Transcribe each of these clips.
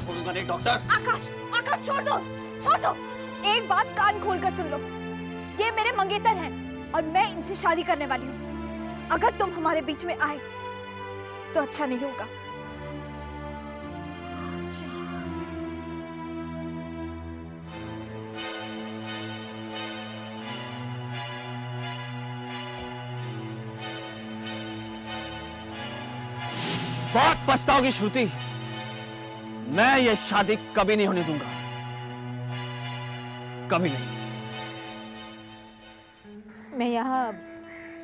छोड़ूंगा नहीं डॉक्टर। आकाश, आकाश छोड़ दो, छोड़ दो। एक बात कान खोलकर सुन लो, ये मेरे मंगेतर हैं और मैं इनसे शादी करने वाली हूँ। अगर तुम हमारे बीच में आए तो अच्छा नहीं होगा। चलिए। बहुत पछताओगी श्रुति, मैं ये शादी कभी नहीं होने दूंगा, कभी नहीं। मैं यहाँ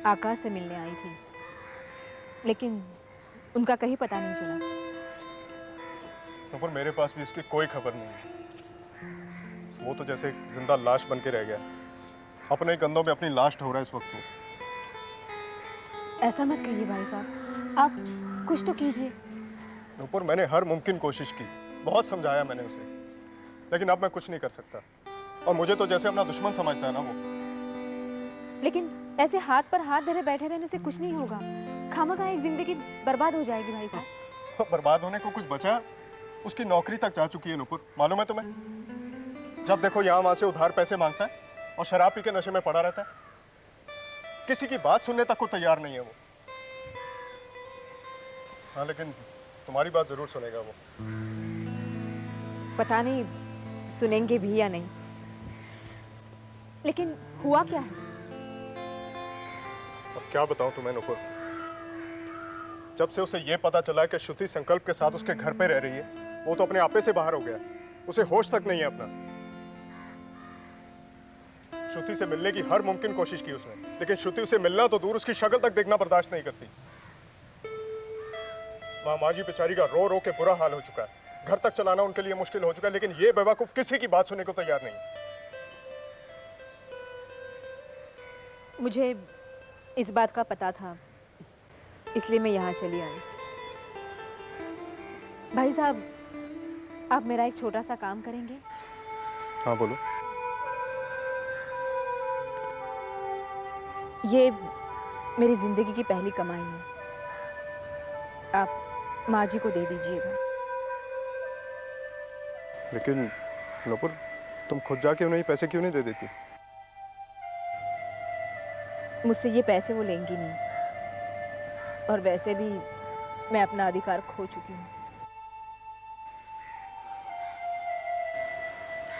आकाश से मिलने आई थी, लेकिन उनका कहीं पता नहीं चला। पर मेरे पास भी इसकी कोई खबर नहीं है। वो तो जैसे जिंदा लाश बन के रह गया, अपने कंधों पे अपनी लाश ढो रहा है इस वक्त। ऐसा मत कहिए भाई साहब, आप कुछ तो कीजिए। ऊपर मैंने हर मुमकिन कोशिश की, बहुत समझाया मैंने उसे, लेकिन अब मैं कुछ नहीं कर सकता। और मुझे तो जैसे अपना दुश्मन समझता है ना वो। लेकिन ऐसे हाथ पर हाथ धरे बैठे रहने से कुछ नहीं होगा, खामखा एक जिंदगी बर्बाद हो जाएगी भाई साहब। बर्बाद होने को कुछ बचा? उसकी नौकरी तक जा चुकी है नुपुर, मालूम है तुम्हें? जब देखो यहाँ वहां से उधार पैसे मांगता है और शराब पी के नशे में पड़ा रहता है। किसी की बात सुनने तक को तैयार नहीं है वो। हाँ, लेकिन तुम्हारी बात जरूर सुनेगा वो। पता नहीं सुनेंगे भी या नहीं, लेकिन हुआ क्या है? अब क्या बताऊं तुम्हें नुपुर। जब से उसे ये पता चला कि श्रुति संकल्प के साथ उसके घर पे रह रही है, वो तो अपने आपे से बाहर हो गया। उसे होश तक नहीं है अपना। श्रुति से मिलने की हर मुमकिन कोशिश की उसने, लेकिन श्रुति उसे मिलना तो दूर, उसकी शक्ल तक देखना बर्दाश्त नहीं करती। वहां माँ जी बेचारी का रो रो के बुरा हाल हो चुका है। घर तक चलाना उनके लिए मुश्किल हो चुका है, लेकिन ये बेवकूफ किसी की बात सुनने को तैयार नहीं। मुझे इस बात का पता था, इसलिए मैं यहाँ चली आई। भाई साहब, आप मेरा एक छोटा सा काम करेंगे? हाँ बोलो। ये मेरी जिंदगी की पहली कमाई है, आप माँ जी को दे दीजिएगा। लेकिन नुपुर, तुम खुद जाके उन्हें पैसे क्यों नहीं दे देती? मुझसे ये पैसे वो लेंगी नहीं, और वैसे भी मैं अपना अधिकार खो चुकी हूँ।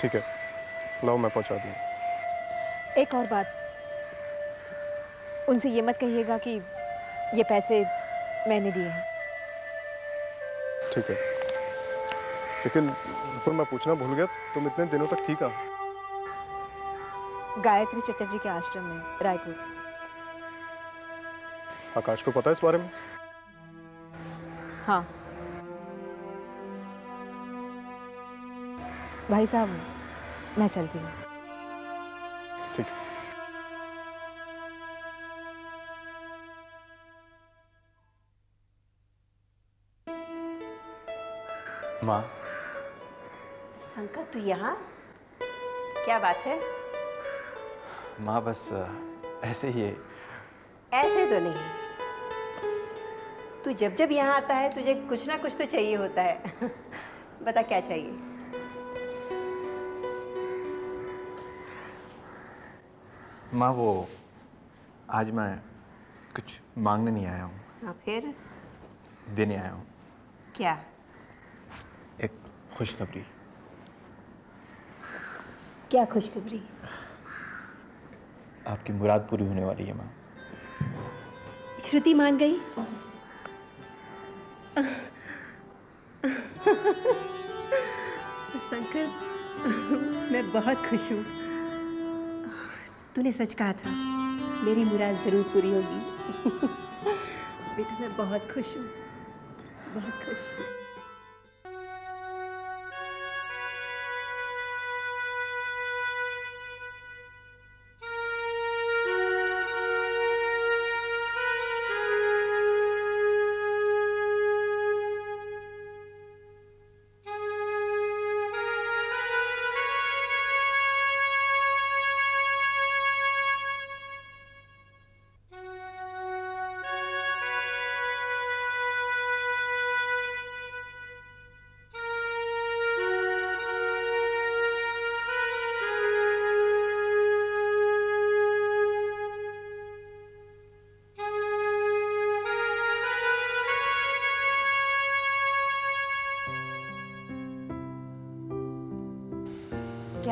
ठीक है, लाओ मैं पहुंचा दूँ। एक और बात, उनसे ये मत कहिएगा कि ये पैसे मैंने दिए हैं। ठीक है, लेकिन नुपुर मैं पूछना भूल गया, तुम इतने दिनों तक थी कहाँ? गायत्री चटर्जी के आश्रम में, रायपुर। आकाश को पता है इस बारे में? हाँ भाई साहब, मैं चलती हूँ। ठीक है। माँ। शंकर, तू यहाँ? क्या बात है? माँ बस ऐसे ही है। ऐसे तो नहीं, तू जब जब यहाँ आता है तुझे कुछ ना कुछ तो चाहिए होता है। बता क्या चाहिए? माँ वो आज मैं कुछ मांगने नहीं आया हूँ, हाँ, फिर? देने आया हूँ। क्या? एक खुशखबरी। क्या खुशखबरी? आपकी मुराद पूरी होने वाली है माँ। श्रुति मान गई? शंकर, मैं बहुत खुश हूँ। तूने सच कहा था, मेरी मुराद जरूर पूरी होगी। बेटा मैं बहुत खुश हूँ, बहुत खुश हूँ।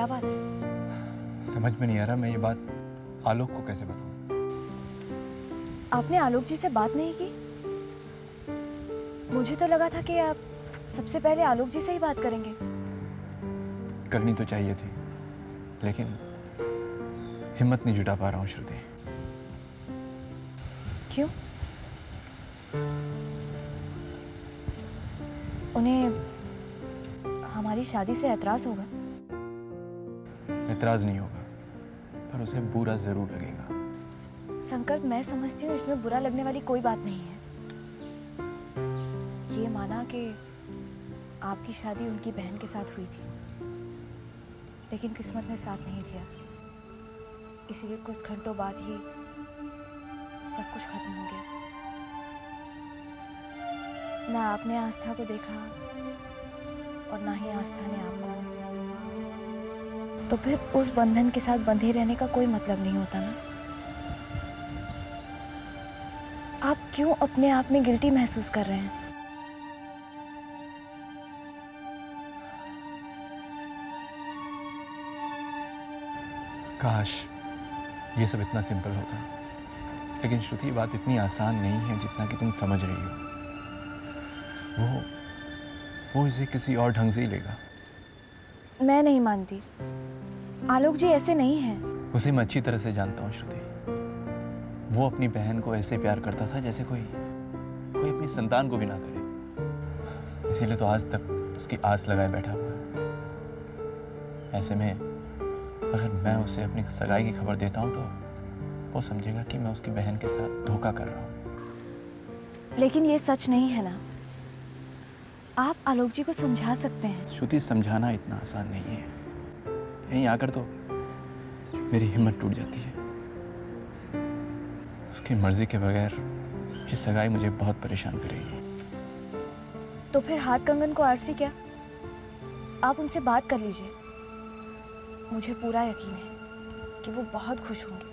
बात है? समझ में नहीं आ रहा मैं ये बात आलोक को कैसे बताऊं। आपने आलोक जी से बात नहीं की? मुझे तो लगा था कि आप सबसे पहले आलोक जी से ही बात करेंगे। करनी तो चाहिए थी, लेकिन हिम्मत नहीं जुटा पा रहा हूँ श्रुति। क्यों? उन्हें हमारी शादी से ऐतराज होगा? एतराज नहीं होगा, पर उसे बुरा जरूर लगेगा। संकल्प, मैं समझती हूँ इसमें बुरा लगने वाली कोई बात नहीं है। ये माना कि आपकी शादी उनकी बहन के साथ हुई थी, लेकिन किस्मत ने साथ नहीं दिया, इसीलिए कुछ घंटों बाद ही सब कुछ खत्म हो गया। ना आपने आस्था को देखा और ना ही आस्था ने आपको। तो फिर उस बंधन के साथ बंधे रहने का कोई मतलब नहीं होता ना। आप क्यों अपने आप में गिल्टी महसूस कर रहे हैं? काश ये सब इतना सिंपल होता, लेकिन श्रुति बात इतनी आसान नहीं है जितना कि तुम समझ रही हो। वो इसे किसी और ढंग से ही लेगा। मैं नहीं मानती। आलोक जी ऐसे नहीं हैं। उसे मैं अच्छी तरह से जानता हूँ श्रुति। वो अपनी बहन को ऐसे प्यार करता था जैसे कोई अपनी संतान को भी ना करे। इसीलिए तो आज तक उसकी आस लगाए बैठा हुआ है। ऐसे में अगर मैं उसे अपनी सगाई की खबर देता हूँ तो वो समझेगा कि मैं उसकी बहन के साथ धोखा कर रहा हूँ। लेकिन ये सच नहीं है ना। आप आलोक जी को समझा सकते हैं। श्रुति, समझाना इतना आसान नहीं है। यहीं आकर तो मेरी हिम्मत टूट जाती है। उसकी मर्जी के बगैर ये सगाई मुझे बहुत परेशान करेगी। तो फिर हाथ कंगन को आरसी क्या? आप उनसे बात कर लीजिए। मुझे पूरा यकीन है कि वो बहुत खुश होंगे।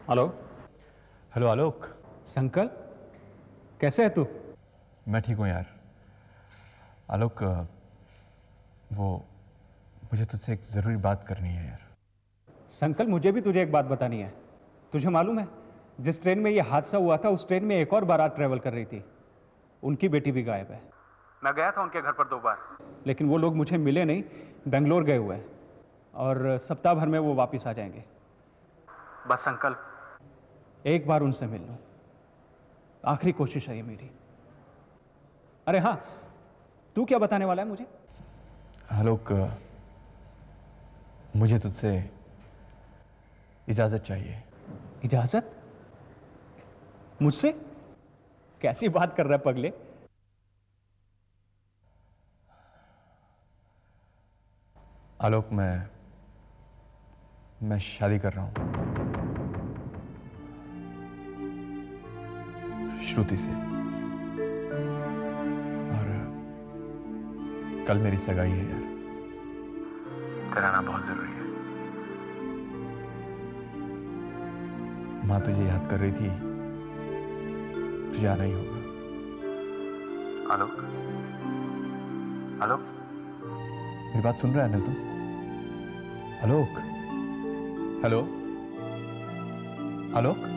हेलो। हेलो आलोक। संकल्प, कैसे है तू? मैं ठीक हूँ यार। आलोक, वो मुझे तुझसे एक ज़रूरी बात करनी है यार। संकल्प, मुझे भी तुझे एक बात बतानी है। तुझे मालूम है, जिस ट्रेन में ये हादसा हुआ था उस ट्रेन में एक और बारात ट्रेवल कर रही थी। उनकी बेटी भी गायब है। मैं गया था उनके घर पर 2 बार, लेकिन वो लोग मुझे मिले नहीं, बेंगलोर गए हुए हैं और सप्ताह भर में वो वापस आ जाएंगे। बस संकल्प, एक बार उनसे मिल लूं। आखिरी कोशिश है ये मेरी। अरे हाँ, तू क्या बताने वाला है मुझे? आलोक, मुझे तुझसे इजाज़त चाहिए। इजाजत? मुझसे? कैसी बात कर रहा है पगले? आलोक, मैं शादी कर रहा हूं श्रुति से, और कल मेरी सगाई है यार। तेरा आना बहुत जरूरी है। माँ तुझे याद कर रही थी, तुझे आना ही होगा। आलोक, आलोक, मेरी बात सुन रहा है ना तू? आलोक, हेलो आलोक।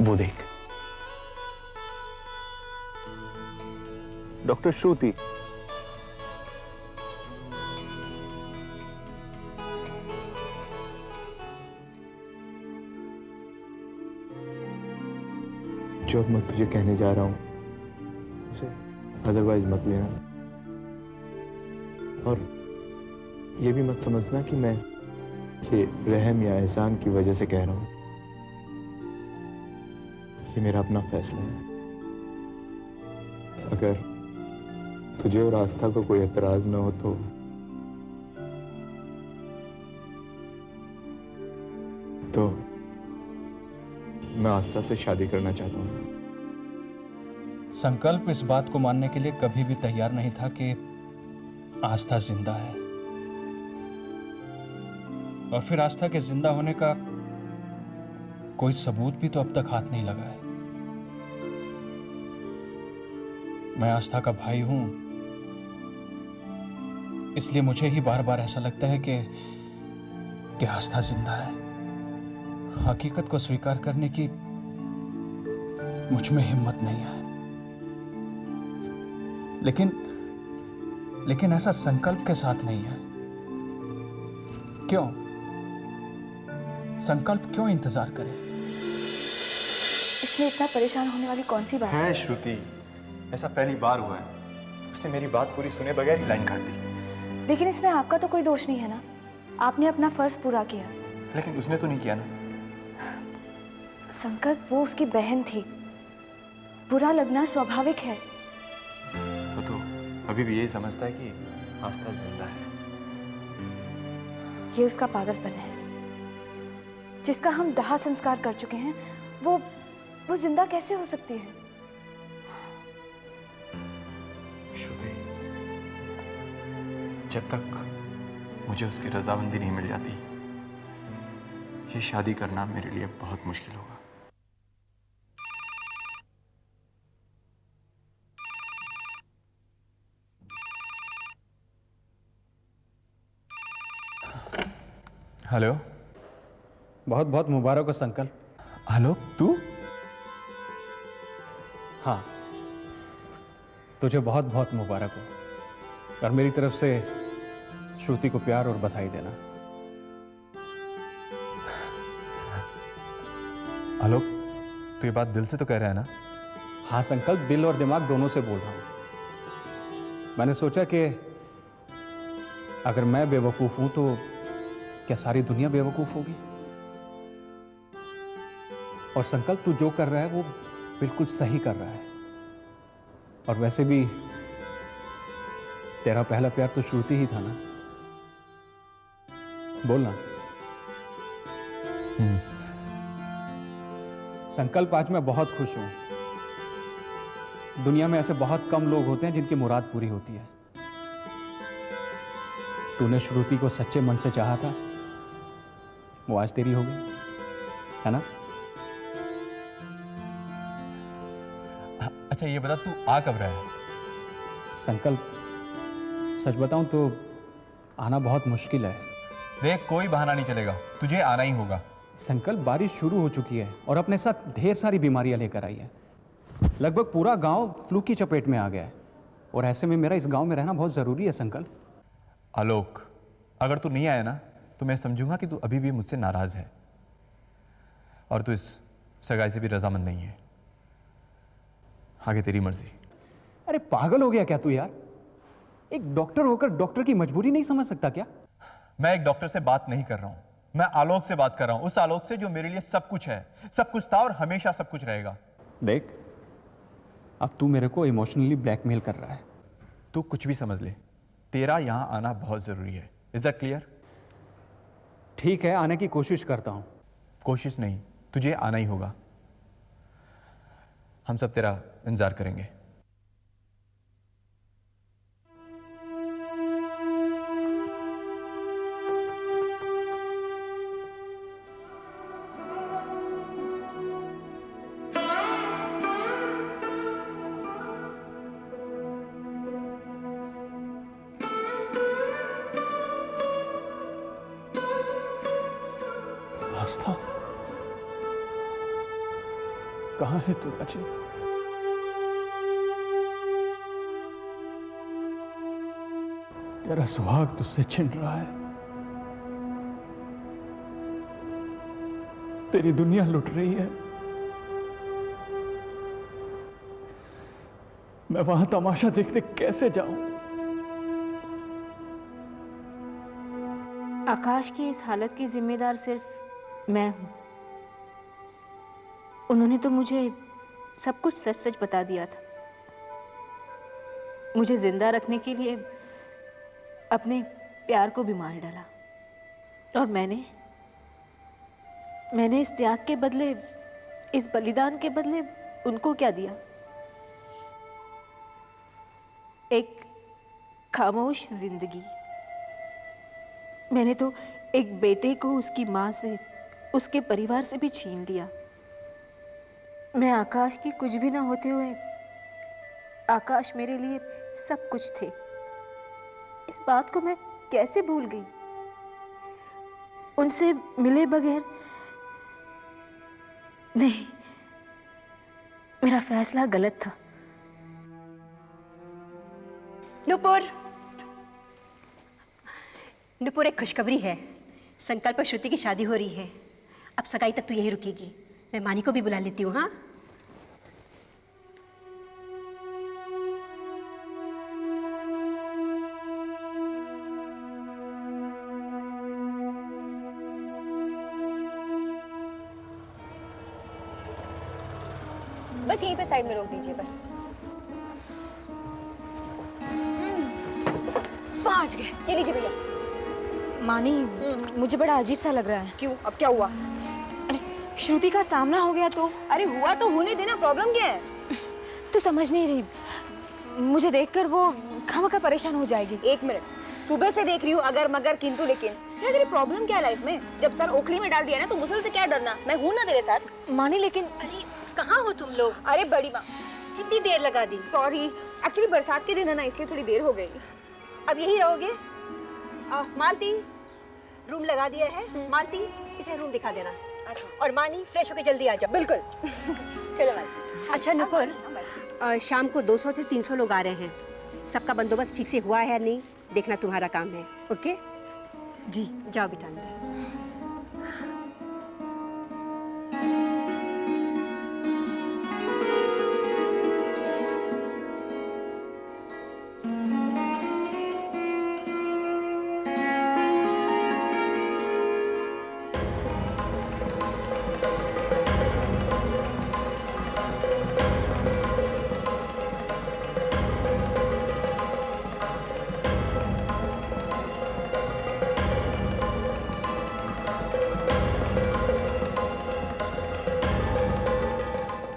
वो देख, डॉक्टर श्रुति। जो मैं तुझे कहने जा रहा हूं उसे अदरवाइज मत लेना, और ये भी मत समझना कि मैं ये रहम या एहसान की वजह से कह रहा हूं। ये मेरा अपना फैसला है। अगर तुझे और आस्था को कोई एतराज न हो तो मैं आस्था से शादी करना चाहता हूँ। संकल्प इस बात को मानने के लिए कभी भी तैयार नहीं था कि आस्था जिंदा है, और फिर आस्था के जिंदा होने का कोई सबूत भी तो अब तक हाथ नहीं लगा है। मैं आस्था का भाई हूं, इसलिए मुझे ही बार बार ऐसा लगता है कि आस्था जिंदा है। हकीकत को स्वीकार करने की मुझ में हिम्मत नहीं है, लेकिन ऐसा संकल्प के साथ नहीं है। क्यों? संकल्प क्यों इंतजार करे? इसमें इतना परेशान होने वाली कौन सी बात है श्रुति, ऐसा पहली बार हुआ है। उसने मेरी बात पूरी सुने बगैर ही लाइन काट दी। लेकिन इसमें आपका तो कोई दोष नहीं है ना, आपने अपना फर्ज पूरा किया। लेकिन उसने तो नहीं किया ना। संकल्प, वो उसकी बहन थी, बुरा लगना स्वाभाविक है। वो तो अभी भी यही समझता है कि आस्था जिंदा है। ये उसका पागलपन है। जिसका हम दाह संस्कार कर चुके हैं, वो जिंदा कैसे हो सकती है? श्रुति, जब तक मुझे उसकी रजामंदी नहीं मिल जाती, ये शादी करना मेरे लिए बहुत मुश्किल होगा। हेलो। बहुत बहुत मुबारक हो संकल्प। हेलो, तू? हाँ, तुझे बहुत बहुत मुबारक हो, और मेरी तरफ से श्रुति को प्यार और बधाई देना। आलोक, तू ये बात दिल से तो कह रहा है ना? हाँ संकल्प, दिल और दिमाग दोनों से बोल रहा हूं। मैंने सोचा कि अगर मैं बेवकूफ हूं तो क्या सारी दुनिया बेवकूफ होगी? और संकल्प, तू जो कर रहा है वो बिल्कुल सही कर रहा है। और वैसे भी तेरा पहला प्यार तो श्रुति ही था ना? बोलना। संकल्प, आज मैं बहुत खुश हूं। दुनिया में ऐसे बहुत कम लोग होते हैं जिनकी मुराद पूरी होती है। तूने श्रुति को सच्चे मन से चाहा था, वो आज तेरी हो गई, है ना? अच्छा ये बता, तू आ कब रहा है? संकल्प, सच बताऊं तो आना बहुत मुश्किल है। देख, कोई बहाना नहीं चलेगा, तुझे आना ही होगा। संकल्प, बारिश शुरू हो चुकी है और अपने साथ ढेर सारी बीमारियां लेकर आई है। लगभग पूरा गांव फ्लू की चपेट में आ गया है, और ऐसे में मेरा इस गांव में रहना बहुत जरूरी है संकल्प। आलोक, अगर तू नहीं आया ना तो मैं समझूंगा कि तू अभी भी मुझसे नाराज है, और तू इस सगाई से भी रजामंद नहीं है। आगे तेरी मर्जी। अरे पागल हो गया क्या तू यार? एक डॉक्टर होकर डॉक्टर की मजबूरी नहीं समझ सकता क्या? मैं एक डॉक्टर से बात नहीं कर रहा हूं, मैं आलोक से बात कर रहा हूं। उस आलोक से जो मेरे लिए सब कुछ है, सब कुछ था और हमेशा सब कुछ रहेगा। देख, अब तू मेरे को इमोशनली ब्लैकमेल कर रहा है। तू कुछ भी समझ ले, तेरा यहां आना बहुत जरूरी है। Is that clear? ठीक है, आने की कोशिश करता हूं। कोशिश नहीं, तुझे आना ही होगा। हम सब तेरा इंतजार करेंगे। आस्था, कहाँ है तू बच्ची? तेरा सुहाग तुझसे छिन रहा है। तेरी दुनिया लुट रही है। मैं वहां तमाशा देखने कैसे जाऊं? आकाश की इस हालत की जिम्मेदार सिर्फ मैं हूं। उन्होंने तो मुझे सब कुछ सच सच बता दिया था। मुझे जिंदा रखने के लिए अपने प्यार को भी मार डाला। और मैंने इस त्याग के बदले, इस बलिदान के बदले उनको क्या दिया? एक खामोश जिंदगी। मैंने तो एक बेटे को उसकी माँ से, उसके परिवार से भी छीन लिया। मैं आकाश की कुछ भी ना होते हुए, आकाश मेरे लिए सब कुछ थे। इस बात को मैं कैसे भूल गई? उनसे मिले बगैर नहीं, मेरा फैसला गलत था। नुपुर, नुपुर, एक खुशखबरी है। संकल्प और श्रुति की शादी हो रही है। अब सगाई तक तू यहीं रुकेगी। मैं मानी को भी बुला लेती हूँ। हाँ, बस यहीं पे साइड में रोक दीजिए बस। पहुंच गए। ये लीजिए भैया। मानी, मुझे बड़ा अजीब सा लग रहा है। क्यों? अब क्या हुआ? अरे श्रुति का सामना हो गया तो? अरे हुआ तो होने देना, प्रॉब्लम क्या है? तू समझ नहीं रही, मुझे देखकर वो खामखा परेशान हो जाएगी। एक मिनट, सुबह से देख रही हूँ अगर मगर किंतु लेकिन। क्या तेरी प्रॉब्लम क्या है लाइफ में? जब सर ओखली में डाल दिया ना तो मुसल से क्या डरना? मैं हूं ना तेरे साथ। मानी लेकिन अरे कहाँ हो तुम लोग? अरे बड़ी माँ, कितनी देर लगा दी? सॉरी, एक्चुअली बरसात के दिन है ना, इसलिए थोड़ी देर हो गई। अब यही रहोगे? मालती, रूम लगा दिया है। मालती, इसे रूम दिखा देना। अच्छा। और मानी, फ्रेश होके जल्दी आ जाओ। बिल्कुल। चलो मालती। अच्छा नुपुर, शाम को 200 से 300 लोग आ रहे हैं। सबका बंदोबस्त ठीक से हुआ है या नहीं, देखना तुम्हारा काम है। ओके जी, जाओ बेटा अंदर।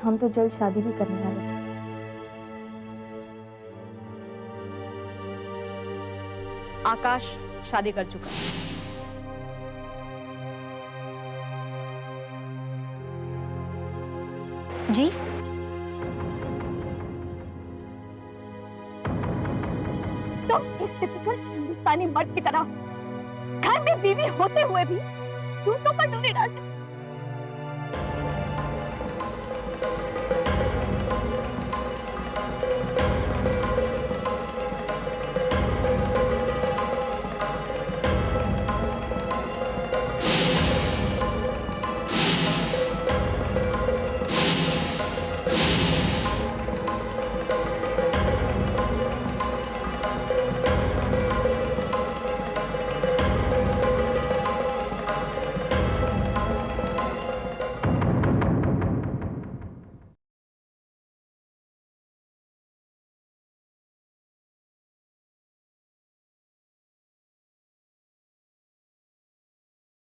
हम तो जल्द शादी भी करने वाले हैं। आकाश शादी कर चुका है। जी, तो एक टिपिकल हिंदुस्तानी मर्द की तरह घर में बीवी होते हुए भी दूसरों पर डोरी डाल सकते